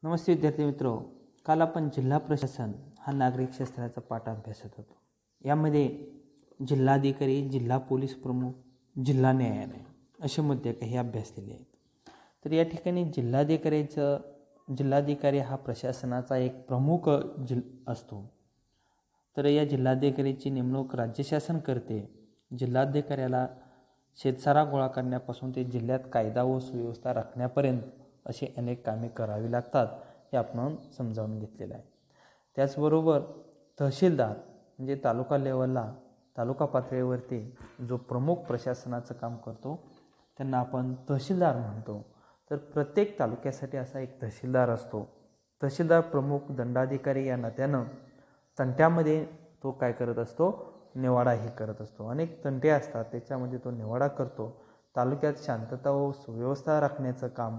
नमस्ते विद्यार्थी मित्रो, काल आपण जिल्हा प्रशासन हा नागरिक शास्त्राचा पाठ अभ्यासत होतो. यामध्ये जिल्हाधिकारी, जिल्हा पोलीस प्रमुख, जिल्हा न्यायालय असे मुद्दे काही अभ्यासलेले आहेत. तर या ठिकाणी जिल्हाधिकारी हा प्रशासनाचा एक प्रमुख असतो. तर या जिल्हाधिकारीची नेमणूक राज्य शासन करते. जिल्हाधिकाऱ्याला शेतसारा गोळा करण्यापासून ते जिल्ह्यात कायदा व सुव्यवस्था राखण्यापर्यंत अशी अनेक कामे करावी लागतात, हे आपण समजावून घेतलेलं आहे. त्याचबरोबर तहसीलदार म्हणजे तालुका पातळीवरती जो प्रमुख प्रशासनाचं काम करतो त्यांना आपण तहसीलदार म्हणतो. तर प्रत्येक तालुक्यासाठी असा एक तहसीलदार असतो. तहसीलदार प्रमुख दंडाधिकारी या नात्यानं तंट्यामध्ये तो काय करत असतो, निवाडाही करत असतो. अनेक तंटे असतात, त्याच्यामध्ये तो निवाडा करतो. तालुक्यात शांतता व सुव्यवस्था राखण्याचं काम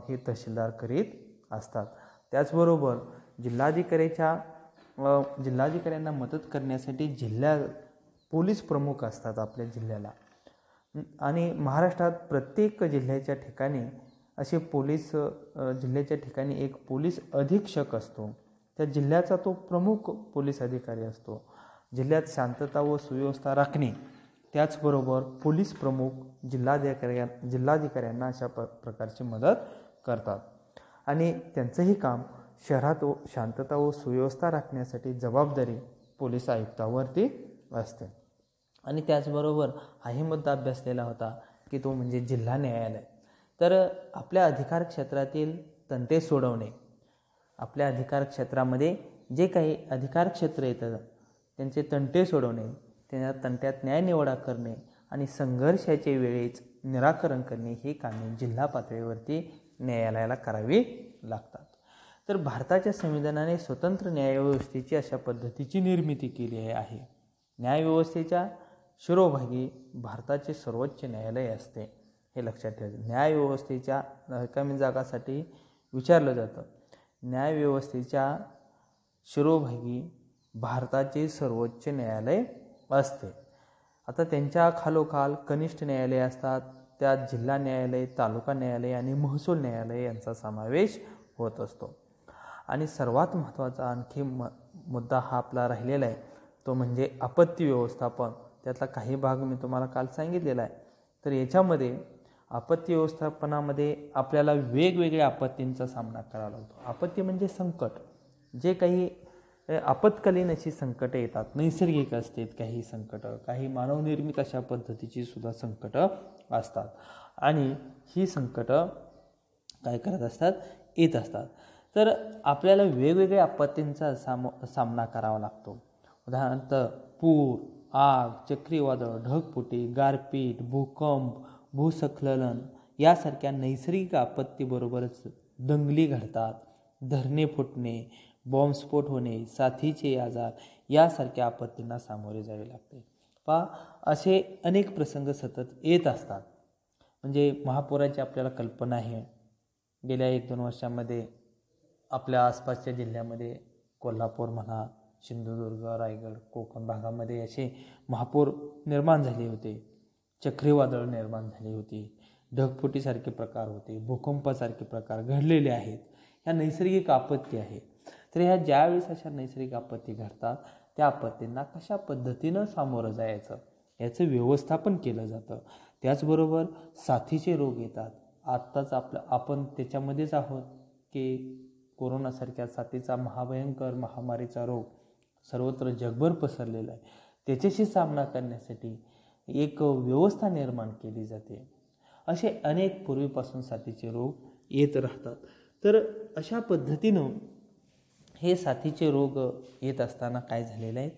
हे तहसीलदार करीत असतात. त्याचबरोबर जिल्हाधिकाऱ्यांना मदत करण्यासाठी पोलीस प्रमुख असतात आपल्या जिल्ह्याला. आणि महाराष्ट्रात प्रत्येक जिल्ह्याच्या ठिकाणी जिल्ह्याच्या ठिकाणी एक पोलीस अधीक्षक असतो. त्या जिल्ह्याचा तो प्रमुख पोलीस अधिकारी असतो. जिल्ह्यात शांतता व सुव्यवस्था राखणे, त्याचबरोबर पोलीस प्रमुख जिल्हाधिकाऱ्यांना अशा प्रकारची मदत करतात. आणि त्यांचंही काम शहरात शांतता व सुव्यवस्था राखण्यासाठी जबाबदारी पोलीस आयुक्तावरती असते. आणि त्याचबरोबर हाही मुद्दा अभ्यासलेला होता की तो म्हणजे जिल्हा न्यायालय. तर आपल्या अधिकार क्षेत्रातील तंटे सोडवणे, आपल्या अधिकार क्षेत्रामध्ये जे काही अधिकार क्षेत्र येतं त्यांचे तंटे सोडवणे, त्या तंट्यात न्यायनिवाडा करणे आणि संघर्षाचे वेळेच निराकरण करणे ही कामे जिल्हा पातळीवरती न्यायालयाला करावी लागतात. तर भारताच्या संविधानाने स्वतंत्र न्यायव्यवस्थेची अशा पद्धतीची निर्मिती केली आहे. न्यायव्यवस्थेच्या शिरोभागी भारताचे सर्वोच्च न्यायालय असते, हे लक्षात ठेवायचं. न्यायव्यवस्थेच्या रिकामी जागासाठी विचारलं जातं. न्यायव्यवस्थेच्या शिरोभागी भारताचे सर्वोच्च न्यायालय असते. आता त्यांच्या खालोखाल कनिष्ठ न्यायालय असतात, त्यात जिल्हा न्यायालय, तालुका न्यायालय आणि महसूल न्यायालय यांचा समावेश होत असतो. आणि सर्वात महत्त्वाचा आणखी मुद्दा हा आपला राहिलेला आहे, तो म्हणजे आपत्ती व्यवस्थापन. त्यातला काही भाग मी तुम्हाला काल सांगितलेला आहे. तर याच्यामध्ये आपत्ती व्यवस्थापनामध्ये आपल्याला वेगवेगळ्या आपत्तींचा सामना करावा लागतो. आपत्ती म्हणजे संकट, जे काही आपत्कालीन अशी संकटं येतात. नैसर्गिक असतात काही संकटं, काही मानवनिर्मित अशा पद्धतीची सुद्धा संकटं असतात. आणि ही संकटं काय करत असतात, येत असतात. तर आपल्याला वेगवेगळ्या आपत्तींचा सामना करावा लागतो. उदाहरणार्थ पूर, आग, चक्रीवादळ, ढगफुटी, गारपीट, भूकंप, भूस्खलन यासारख्या नैसर्गिक आपत्तीबरोबरच दंगली घडतात, धरणे फुटणे, बॉम्बस्फोट होणे, साथीचे आजार यासारख्या आपत्तींना सामोरे जावे लागते. असे अनेक प्रसंग सतत येत असतात. म्हणजे महापुराची आपल्याला कल्पना आहे. गेल्या 1-2 वर्षामध्ये आपल्या आसपासच्या जिल्ह्यामध्ये कोल्हापूर म्हणा, सिंधुदुर्ग, रायगड, कोकण भागामध्ये असे महापूर निर्माण झाले होते. चक्रीवादळ निर्माण झाली होती, ढगफुटीसारखे प्रकार होते, भूकंपासारखे प्रकार घडलेले आहेत. ह्या नैसर्गिक आपत्ती आहेत. तर ह्या ज्यावेळेस अशा नैसर्गिक आपत्ती घडतात, त्या आपत्तींना कशा पद्धतीनं सामोरं जायचं याचं व्यवस्थापन केलं जातं. त्याचबरोबर साथीचे रोग येतात. आत्ताच आपण त्याच्यामध्येच आहोत की कोरोनासारख्या साथीचा महाभयंकर महामारीचा रोग सर्वत्र जगभर पसरलेला आहे. त्याच्याशी सामना करण्यासाठी एक व्यवस्था निर्माण केली जाते. असे अनेक पूर्वीपासून साथीचे रोग येत राहतात. तर अशा पद्धतीनं हे साथीचे रोग येत असताना काय झालेलं आहे,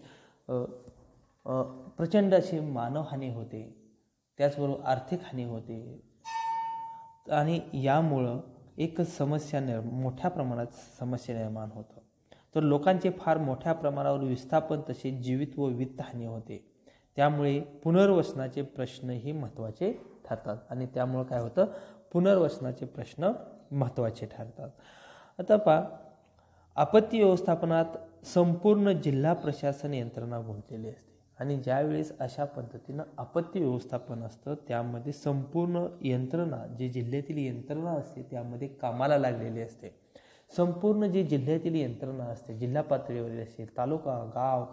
प्रचंड अशी मानवहानी होते, त्याचबरोबर आर्थिक हानी होते. आणि यामुळं एक मोठ्या प्रमाणात समस्या निर्माण होतं. तर लोकांचे फार मोठ्या प्रमाणावर विस्थापन, तसे जीवित व वित्तहानी होते. त्यामुळे पुनर्वसनाचे प्रश्नही महत्त्वाचे ठरतात. आणि त्यामुळं काय होतं, पुनर्वसनाचे प्रश्न महत्त्वाचे ठरतात. आता आपत्ती व्यवस्थापनात संपूर्ण जिल्हा प्रशासन यंत्रणा गुंतलेली असते. आणि ज्यावेळेस अशा पद्धतीनं आपत्ती व्यवस्थापन असतं, त्यामध्ये संपूर्ण यंत्रणा, जी जिल्ह्यातील यंत्रणा असते त्यामध्ये कामाला लागलेली असते. संपूर्ण जी जिल्ह्यातील यंत्रणा असते, जिल्हा पातळीवर असेल, तालुका, गाव,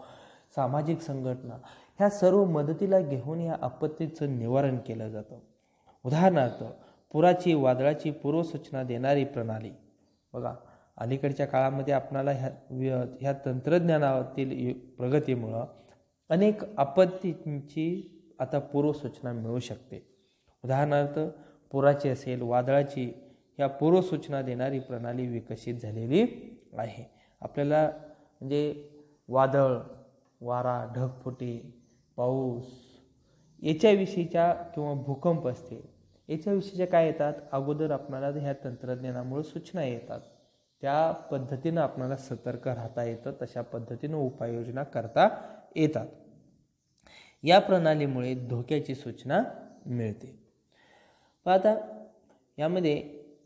सामाजिक संघटना, ह्या सर्व मदतीला घेऊन या आपत्तीचं निवारण केलं जातं. उदाहरणार्थ पुराची, वादळाची पूर्वसूचना देणारी प्रणाली. बघा, अलीकडच्या काळामध्ये आपणाला ह्या तंत्रज्ञानातील प्रगतीमुळं अनेक आपत्तींची आता पूर्वसूचना मिळू शकते. उदाहरणार्थ पुराची असेल, वादळाची, ह्या पूर्वसूचना देणारी प्रणाली विकसित झालेली आहे. आपल्याला म्हणजे वादळ, वारा, ढगफुटी, पाऊस याच्याविषयीच्या किंवा भूकंप असते, याच्याविषयीच्या काय येतात, अगोदर आपल्याला ह्या तंत्रज्ञानामुळे सूचना येतात. त्या पद्धतीनं आपल्याला सतर्क राहता येतं, तशा पद्धतीनं उपाययोजना करता येतात. या प्रणालीमुळे धोक्याची सूचना मिळते. पण आता यामध्ये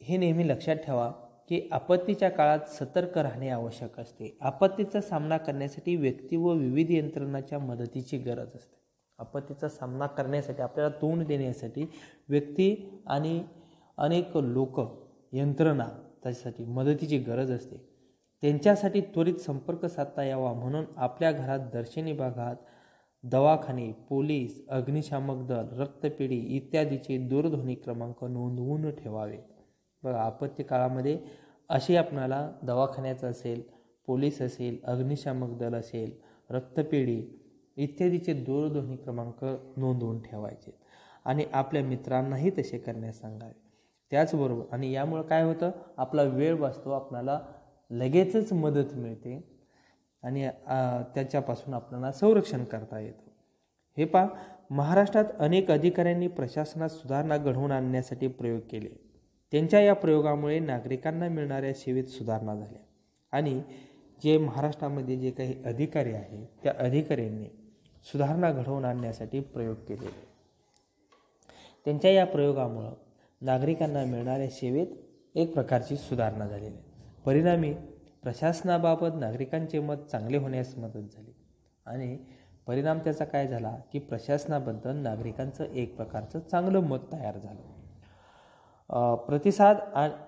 हे नेहमी लक्षात ठेवा की आपत्तीच्या काळात सतर्क राहणे आवश्यक असते. आपत्तीचा सामना करण्यासाठी व्यक्ती व विविध यंत्रणांच्या मदतीची गरज असते. आपत्तीचा सामना करण्यासाठी, आपल्याला तोंड देण्यासाठी व्यक्ती आणि अनेक लोक, यंत्रणा त्यासाठी मदतीची गरज असते. त्यांच्यासाठी त्वरित संपर्क साधता यावा म्हणून आपल्या घरात, दर्शनी भागात, दवाखाने, पोलीस, अग्निशामक दल, रक्तपेढी इत्यादीचे दूरध्वनी क्रमांक नोंदवून ठेवावे. बघा, आपत्ती काळामध्ये असे आपणाला दवाखान्याचं असेल, पोलीस असेल, अग्निशामक दल असेल, रक्तपेढी इत्यादीचे दूरध्वनी क्रमांक नोंदवून ठेवायचे आणि आपल्या मित्रांनाही तसे करण्यास सांगावे. त्याचबरोबर आणि यामुळे काय होतं, आपला वेळ वाचतो, आपल्याला लगेचच मदत मिळते आणि त्याच्यापासून आपल्याला संरक्षण करता येतं. हे पहा, महाराष्ट्रात अनेक अधिकाऱ्यांनी प्रशासनात सुधारणा घडवून आणण्यासाठी प्रयोग केले. त्यांच्या या प्रयोगामुळे नागरिकांना मिळणाऱ्या सेवेत सुधारणा झाल्या आणि जे महाराष्ट्रामध्ये जे काही अधिकारी आहेत त्या अधिकाऱ्यांनी सुधारणा घडवून आणण्यासाठी प्रयोग केलेले. त्यांच्या या प्रयोगामुळं नागरिकांना मिळणाऱ्या सेवेत एक प्रकारची सुधारणा झालेली आहे. परिणामी प्रशासनाबाबत नागरिकांचे मत चांगले होण्यास मदत झाली आणि परिणाम त्याचा काय झाला की प्रशासनाबद्दल नागरिकांचं एक प्रकारचं चांगलं मत तयार झालं. प्रतिसाद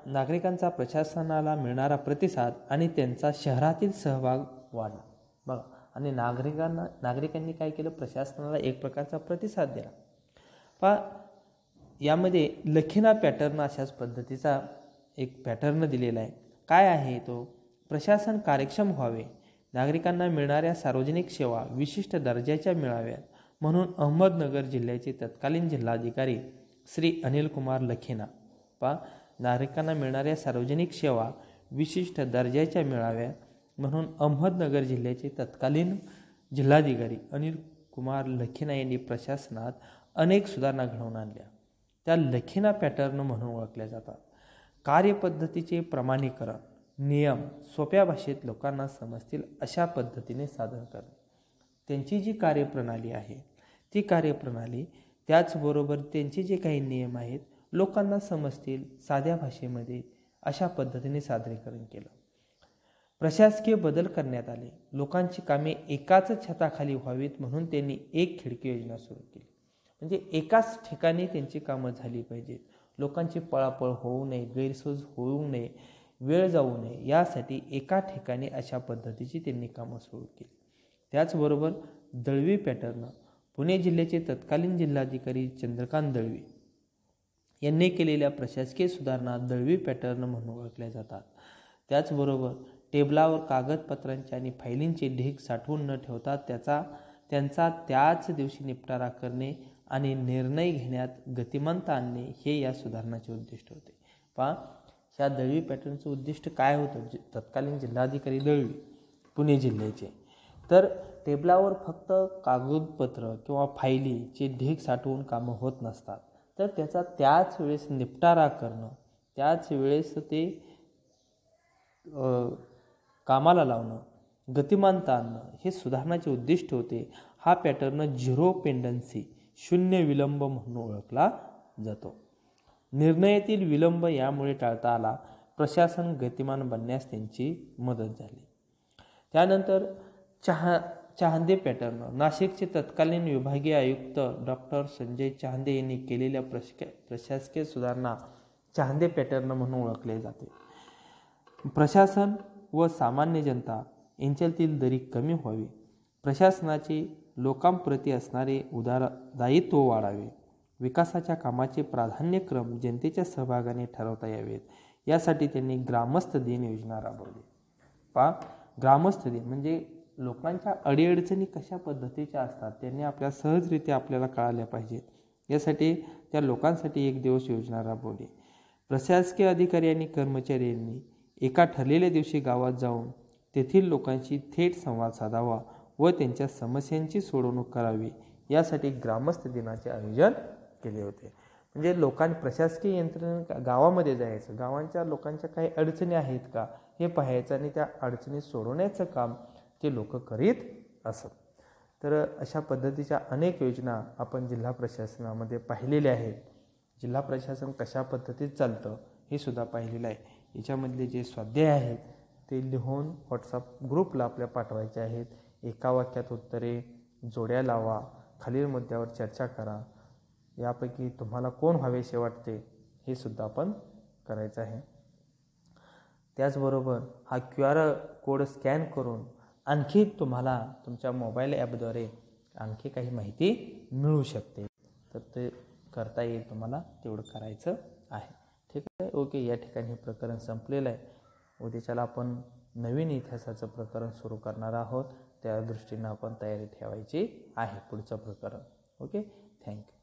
नागरिकांचा प्रशासनाला मिळणारा प्रतिसाद आणि त्यांचा शहरातील सहभाग वाढला. बघा, आणि नागरिकांनी काय केलं, प्रशासनाला एक प्रकारचा प्रतिसाद दिला. यामध्ये लखीना पॅटर्न अशाच पद्धतीचा एक पॅटर्न दिलेला आहे. काय आहे तो, प्रशासन कार्यक्षम व्हावे, नागरिकांना मिळणाऱ्या सार्वजनिक सेवा विशिष्ट दर्जाच्या मिळाव्यात म्हणून अहमदनगर जिल्ह्याचे तत्कालीन जिल्हाधिकारी श्री अनिल कुमार लखीना. नागरिकांना मिळणाऱ्या सार्वजनिक सेवा विशिष्ट दर्जाच्या मिळाव्या म्हणून अहमदनगर जिल्ह्याचे तत्कालीन जिल्हाधिकारी अनिल कुमार लखीना यांनी प्रशासनात अनेक सुधारणा घडवून आणल्या. त्या लखीना पॅटर्न म्हणून ओळखल्या जातात. कार्यपद्धतीचे प्रमाणीकरण, नियम सोप्या भाषेत लोकांना समजतील अशा पद्धतीने सादर करणे. त्यांची जी कार्यप्रणाली आहे ती कार्यप्रणाली, त्याचबरोबर त्यांचे जे काही नियम आहेत लोकांना समजतील साध्या भाषेमध्ये अशा पद्धतीने सादरीकरण केलं. प्रशासकीय बदल करण्यात आले. लोकांची कामे एकाच छताखाली व्हावीत म्हणून त्यांनी एक खिडकी योजना सुरू केली. म्हणजे एकाच ठिकाणी त्यांची कामं झाली पाहिजेत. लोकांची पळापळ होऊ नये, गैरसोय होऊ नये, वेळ जाऊ नये, यासाठी एका ठिकाणी अशा पद्धतीची त्यांनी कामं सुरू केली. त्याचबरोबर दळवी पॅटर्न, पुणे जिल्ह्याचे तत्कालीन जिल्हाधिकारी चंद्रकांत दळवी यांनी केलेल्या प्रशासकीय सुधारणा दळवी पॅटर्न म्हणून ओळखल्या जातात. त्याचबरोबर टेबलावर कागदपत्रांचे आणि फायलींचे ढीग साठवून न ठेवता त्यांचा त्याच दिवशी निपटारा करणे आणि निर्णय घेण्यात गतिमानता आणणे हे या सुधारणाचे उद्दिष्ट होते. ह्या दळवी पॅटर्नचं उद्दिष्ट काय होतं, तत्कालीन जिल्हाधिकारी दळवी पुणे जिल्ह्याचे, तर टेबलावर फक्त कागदपत्र किंवा फायलीचे ढीग साठवून कामं होत नसतात, तर त्याचा त्याच वेळेस निपटारा करणं, त्याच वेळेस ते कामाला लावणं, गतिमानता आणणं हे सुधारणाचे उद्दिष्ट होते. हा पॅटर्न झिरो पेंडन्सी, शून्य विलंब म्हणून ओळखला जातो. निर्णयातील विलंब यामुळे टाळता आला. प्रशासन गतिमान बनण्यास त्यांची मदत झाली. त्यानंतर चहांदे पॅटर्न, नाशिकचे तत्कालीन विभागीय आयुक्त डॉक्टर संजय चहांदे यांनी केलेल्या प्रशासकीय सुधारणा चहांदे पॅटर्न म्हणून ओळखले जाते. प्रशासन व सामान्य जनता यांच्यातील दरी कमी व्हावी, प्रशासनाचे लोकांप्रती असणारे दायित्व वाढावे, विकासाच्या कामाचे प्राधान्यक्रम जनतेच्या सहभागाने ठरवता यावेत, यासाठी त्यांनी ग्रामस्थ दिन योजना राबवली. ग्रामस्थ दिन म्हणजे लोकांच्या अडीअडचणी कशा पद्धतीच्या असतात त्यांनी सहजरित्या आपल्याला कळाल्या पाहिजेत, यासाठी त्या लोकांसाठी एक दिवस योजना राबवली. प्रशासकीय अधिकारी आणि कर्मचाऱ्यांनी एका ठरलेल्या दिवशी गावात जाऊन तेथील लोकांशी थेट संवाद साधावा व त्यांच्या समस्यांची सोडवणूक करावी, यासाठी ग्रामस्थ दिनाचे आयोजन केले होते. म्हणजे प्रशासकीय यंत्रणा गावामध्ये जायचं, गावांच्या लोकांच्या काही अडचणी आहेत का हे पाहायचं आणि त्या अडचणी सोडवण्याचं काम ते लोक करीत असत. तर अशा पद्धतीच्या अनेक योजना आपण जिल्हा प्रशासनामध्ये पाहिलेल्या आहेत. जिल्हा प्रशासन कशा पद्धतीत चालतं हे सुद्धा पाहिलेलं आहे. याच्यामधले जे स्वाध्याय आहेत ते लिहून व्हॉट्सअप ग्रुपला आपल्या पाठवायचे आहेत. एका वाक्यात उत्तरे, जोड्या लावा, खालील मुद्द्यावर चर्चा करा, यापैकी तुम्हाला कोण व्हावेसे वाटते हे सुद्धा आपण करायचं आहे. त्याचबरोबर हा QR कोड स्कॅन करून आणखी तुम्हाला तुमच्या मोबाईल ॲपद्वारे आणखी काही माहिती मिळू शकते. तर ते करता येईल, तुम्हाला तेवढं करायचं आहे. ठीक आहे, ओके. या ठिकाणी हे प्रकरण संपलेलं आहे. उद्याच्याला आपण नवीन इतिहासाचं प्रकरण सुरू करणार आहोत. त्या दृष्टीनं आपण तयारी ठेवायची आहे पुढचं प्रकरण. Okay, thank you.